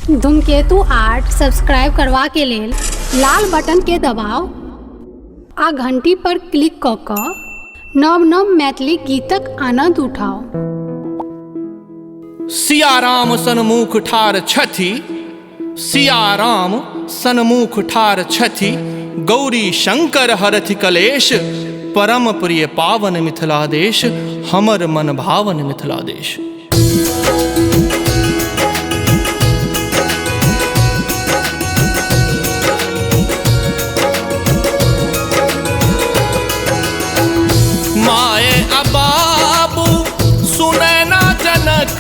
धूमकेतु art subscribe करवा के लेल लाल बटन के दबाउ आ घंटी पर क्लिक कऽ कऽ नव नव मैथिली गीतक आनंद उठाउ। सिया राम सन्मुख ठार छथि, सिया राम सन्मुख ठार छथि, गौरी शंकर हरथि कलेश, परम प्रिय पावन मिथिला देश, हमर मन भावन मिथिला देश। माए अबाबू सुने ना जनक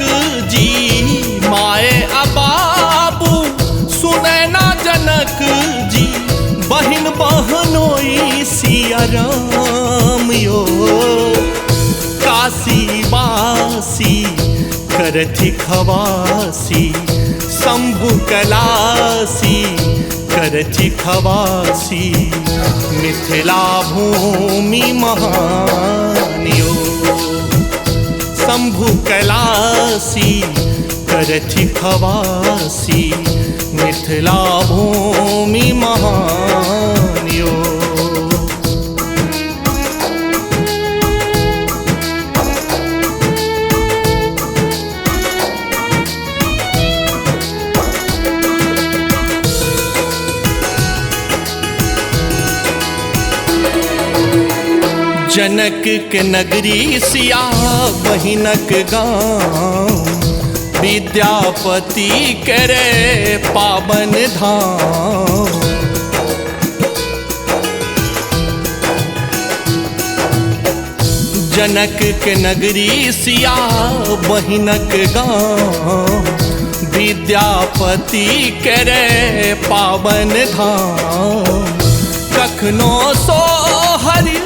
जी, माए अबाबू सुने ना जनक जी, बहिन बहनोई सिया राम यो, काशी वासी करथि खवासी, शंभु कैलासी करथि खवासी, मिथिला भूमि महान यो, शंभु कैलासी करथि खवासी, मिथिला भूमि महान यो। जनक के नगरी सिया बहिनक गाँव, विद्यापति करे पावन धाम। जनक के नगरी सिया बहिनक गाँव, विद्यापति करे पावन धाम। कखनो सोहरी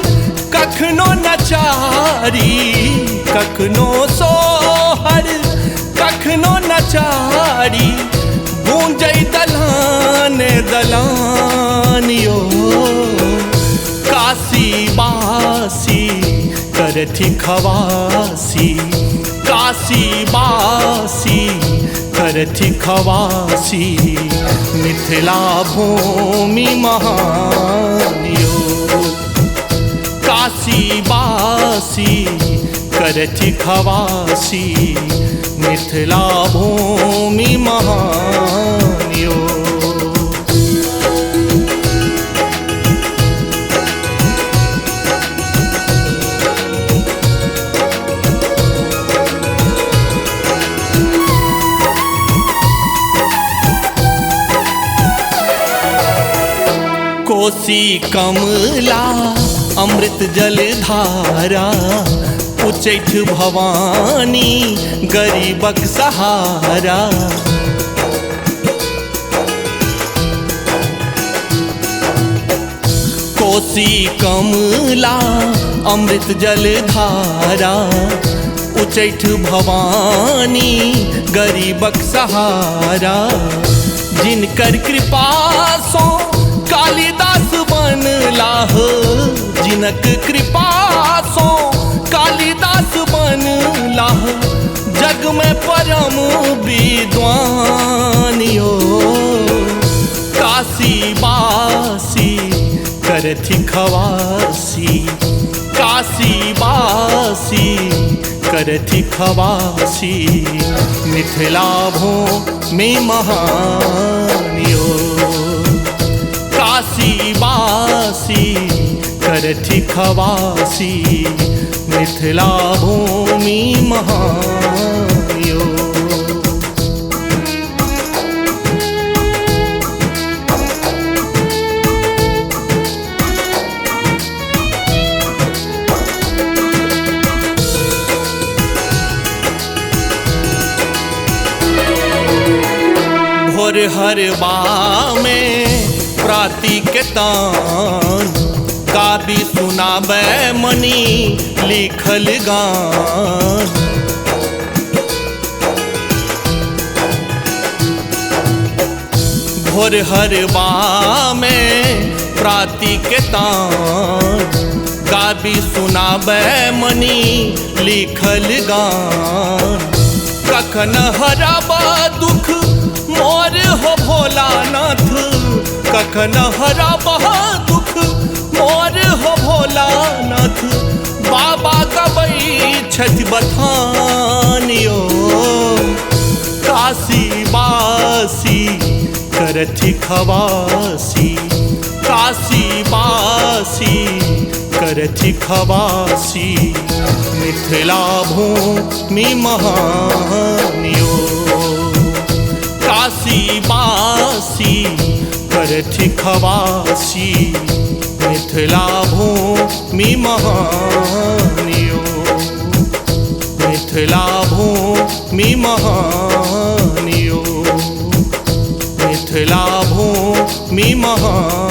कखनो नचारी, कखनो सोहर कखनो नचारी, गूंजै दलान दलान यो, काशी वासी करथि खवासी, काशी वासी करथि खवासी, मिथिला भूमि महान यो, काशी वासी करथि खवासी, मिथिला भूमि महान यो। कोसी कमला अमृत जल धारा, उच्चैठ भवानी गरीबक सहारा। कोसी कमला अमृत जल धारा, उच्चैठ भवानी गरीबक सहारा। जिनकर कृपा सो कालिदास बनलाह, जिनक कृपा सो कालिदास बनलाह, जग में परम विद्वान यो, काशी वासी करथि खवासी, काशी वासी करथि खवासी, मिथिला भूमि महान यो, काशी वासी करथि खवासी, मिथिला भूमि महान यो। भोर हरबा में प्राति के तान, काबी सुनाबे मनी लिखल गान। भोर हरबा में प्राति के तान, काबी सुनाबे मनी लिखल गान। कखन हरबा दुख मोर भोलानाथ, कखन हराबह दुख मोर हो भोलानाथ। बाबा गबै छथि बथानियो, काशीवासी करथि खवासी, काशीवासी करथि खवासी। मिथिला भूमि महानियो, काशीवासी करथि खवासी। मिथिला भूमि महानियो, मिथिला भूमि महानियो, मिथिला भूमि महानियो।